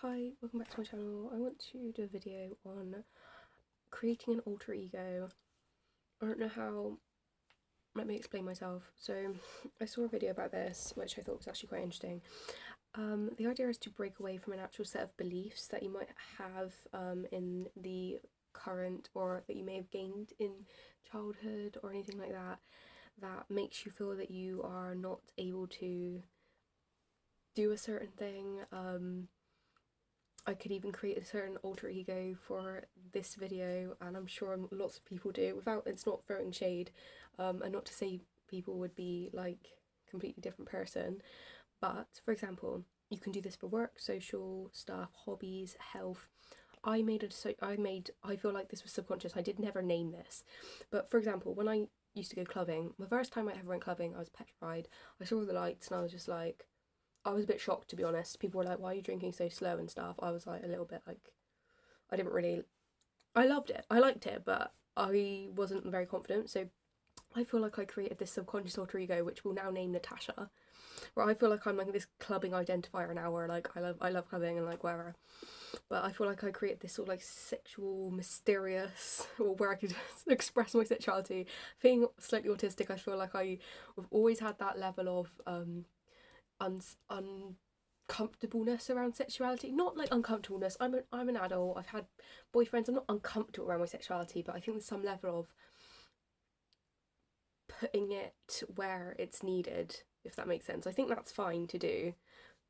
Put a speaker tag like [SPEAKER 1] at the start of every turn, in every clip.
[SPEAKER 1] Hi, welcome back to my channel. I want to do a video on creating an alter ego. I don't know how, let me explain myself. So I saw a video about this, which I thought was actually quite interesting. The idea is to break away from an actual set of beliefs that you might have in the current, or that you may have gained in childhood or anything like that, that makes you feel that you are not able to do a certain thing. I could even create a certain alter ego for this video, and I'm sure lots of people do, without, it's not throwing shade, and not to say people would be like completely different person, but for example, you can do this for work, social stuff, hobbies, health. I feel like this was subconscious. I did never name this, but for example, when I used to go clubbing, the first time I ever went clubbing, I was petrified. I saw the lights and I was just like, I was a bit shocked, to be honest. People were like, why are you drinking so slow and stuff? I was like a little bit like, I didn't really, I loved it. I liked it, but I wasn't very confident. So I feel like I created this subconscious alter ego, which we'll now name Natasha, where I feel like I'm like this clubbing identifier now, where like I love clubbing and like whatever. But I feel like I created this sort of like sexual, mysterious, or where I could express my sexuality. Being slightly autistic, I feel like I've always had that level of uncomfortableness around sexuality. Not like uncomfortableness. I'm an adult. I've had boyfriends. I'm not uncomfortable around my sexuality, but I think there's some level of putting it where it's needed, if that makes sense. I think that's fine to do.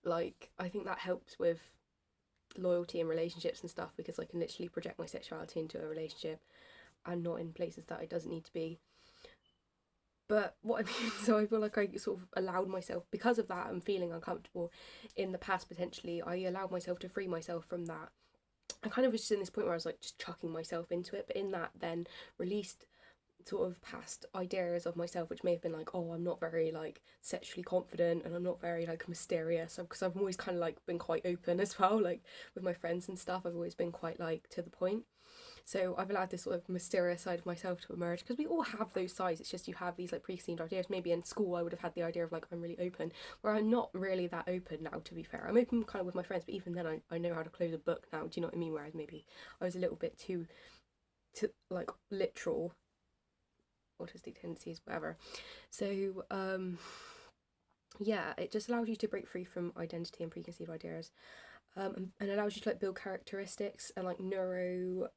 [SPEAKER 1] Like, I think that helps with loyalty and relationships and stuff, because I can literally project my sexuality into a relationship and not in places that it doesn't need to be. But what I mean, so I feel like I sort of allowed myself, because of that, I'm feeling uncomfortable in the past potentially, I allowed myself to free myself from that. I kind of was just in this point where I was like just chucking myself into it, but in that then released sort of past ideas of myself, which may have been like, oh, I'm not very like sexually confident and I'm not very like mysterious, because I've always kind of like been quite open as well, like with my friends and stuff. I've always been quite like to the point. So I've allowed this sort of mysterious side of myself to emerge, because we all have those sides. It's just you have these like preconceived ideas. Maybe in school I would have had the idea of like, I'm really open, where I'm not really that open now, to be fair. I'm open kind of with my friends, but even then I know how to close a book now. Do you know what I mean? Whereas maybe I was a little bit too like literal, autistic tendencies, whatever. So yeah, it just allows you to break free from identity and preconceived ideas, and allows you to like build characteristics and like neuro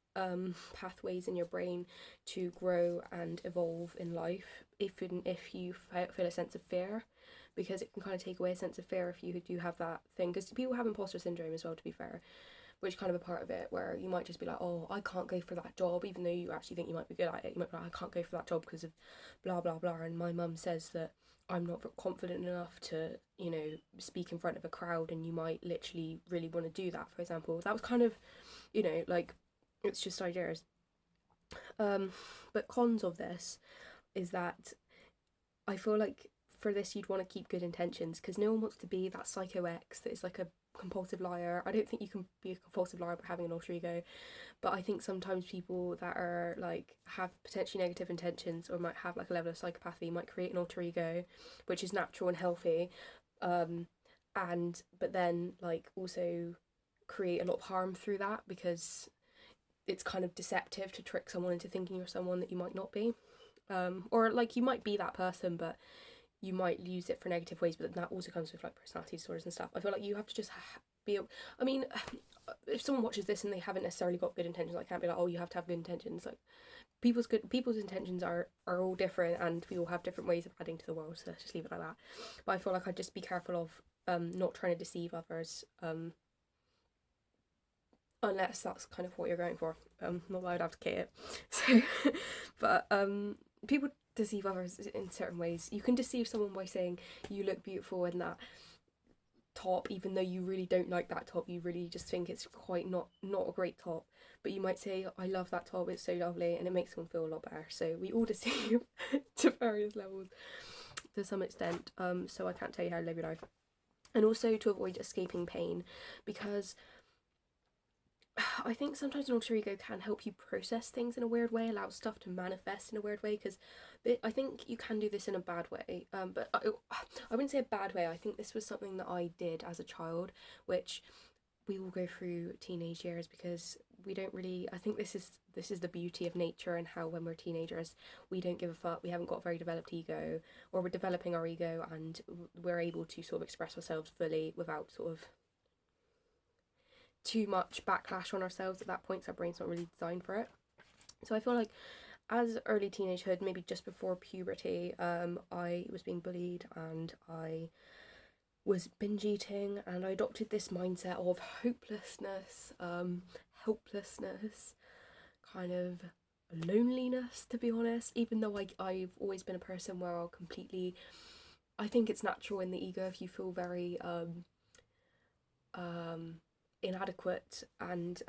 [SPEAKER 1] pathways in your brain to grow and evolve in life, even if you feel a sense of fear, because it can kind of take away a sense of fear if you do have that thing, because people have imposter syndrome as well, to be fair, which kind of a part of it, where you might just be like, oh, I can't go for that job, even though you actually think you might be good at it. You might be like, I can't go for that job because of blah blah blah, and my mum says that I'm not confident enough to, you know, speak in front of a crowd, and you might literally really want to do that, for example. That was kind of, you know, like, it's just ideas. But cons of this is that I feel like for this you'd want to keep good intentions, because no one wants to be that psycho ex that is like a compulsive liar. I don't think you can be a compulsive liar by having an alter ego, but I think sometimes people that are like have potentially negative intentions, or might have like a level of psychopathy, might create an alter ego, which is natural and healthy, and but then like also create a lot of harm through that, because it's kind of deceptive to trick someone into thinking you're someone that you might not be, or like you might be that person, but you might use it for negative ways. But that also comes with like personality disorders and stuff. I feel like you have to just be, I mean, if someone watches this and they haven't necessarily got good intentions, I can't be like, oh, you have to have good intentions. Like, people's intentions are all different, and we all have different ways of adding to the world, so let's just leave it like that. But I feel like I'd just be careful of not trying to deceive others, unless that's kind of what you're going for. Not that I'd advocate it. So, but people deceive others in certain ways. You can deceive someone by saying you look beautiful in that top, even though you really don't like that top. You really just think it's quite not a great top. But you might say, I love that top, it's so lovely, and it makes someone feel a lot better. So we all deceive to various levels to some extent. So I can't tell you how to live your life. And also to avoid escaping pain, because I think sometimes an alter ego can help you process things in a weird way, allow stuff to manifest in a weird way, because I think you can do this in a bad way, but I wouldn't say a bad way. I think this was something that I did as a child, which we all go through teenage years because we don't really, I think this is the beauty of nature and how when we're teenagers we don't give a fuck, we haven't got a very developed ego, or we're developing our ego and we're able to sort of express ourselves fully without sort of too much backlash on ourselves at that point, so our brain's not really designed for it. So I feel like as early teenagehood, maybe just before puberty, I was being bullied and I was binge eating, and I adopted this mindset of hopelessness, helplessness, kind of loneliness, to be honest. Even though I've always been a person where I'll completely, I think it's natural in the ego if you feel very inadequate and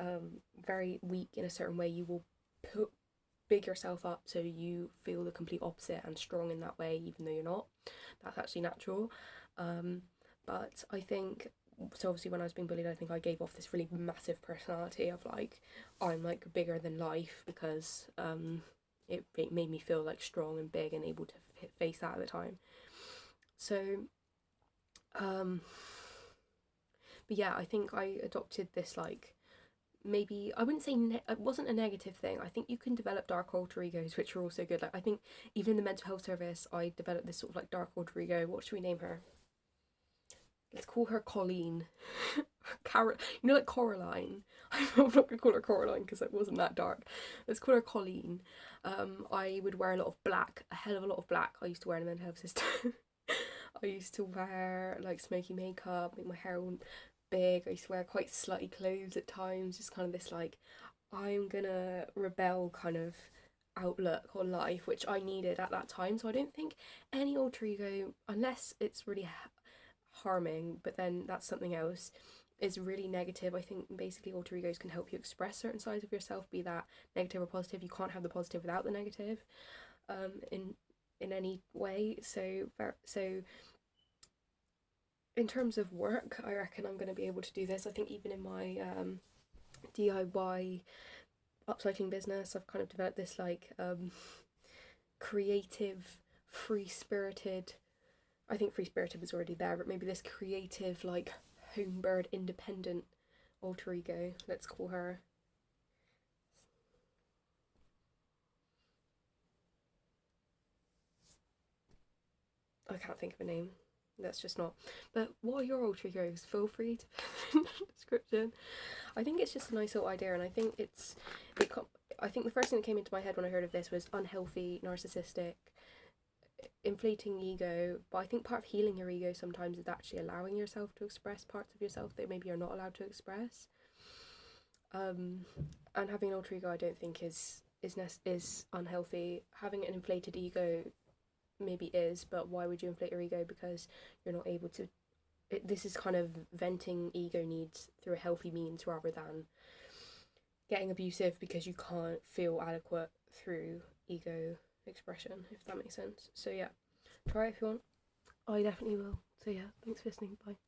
[SPEAKER 1] very weak in a certain way, you will put big yourself up so you feel the complete opposite and strong in that way, even though you're not. That's actually natural. But I think, so obviously when I was being bullied, I think I gave off this really massive personality of like, I'm like bigger than life, because it made me feel like strong and big and able to face that at the time. So but yeah, I think I adopted this like, maybe I wouldn't say it wasn't a negative thing. I think you can develop dark alter egos which are also good. Like I think even in the mental health service I developed this sort of like dark alter ego. What should we name her? Let's call her Colleen. Like Coraline. I'm not gonna call her Coraline because it wasn't that dark. Let's call her Colleen. I would wear a lot of black, a hell of a lot of black. I used to wear in the mental health system. I used to wear like smoky makeup, make my hair all big. I used to wear quite slutty clothes at times, just kind of this like, I'm gonna rebel kind of outlook on life, which I needed at that time. So I don't think any alter ego, unless it's really harming, but then that's something else, is really negative. I think basically alter egos can help you express certain sides of yourself, be that negative or positive. You can't have the positive without the negative, in any way. So in terms of work, I reckon I'm going to be able to do this. I think even in my DIY upcycling business, I've kind of developed this like creative, free-spirited, I think free-spirited was already there, but maybe this creative, like homebird, independent alter ego, let's call her. I can't think of a name. That's just not. But what are your alter egos? Feel free to put in the description. I think it's just a nice little idea, and I think I think the first thing that came into my head when I heard of this was unhealthy, narcissistic, inflating ego. But I think part of healing your ego sometimes is actually allowing yourself to express parts of yourself that maybe you're not allowed to express. And having an alter ego, I don't think is unhealthy. Having an inflated ego maybe is, but why would you inflate your ego? Because you're not able to. This is kind of venting ego needs through a healthy means rather than getting abusive because you can't feel adequate through ego expression, if that makes sense. So yeah, try it if you want. I definitely will. So yeah, thanks for listening. Bye.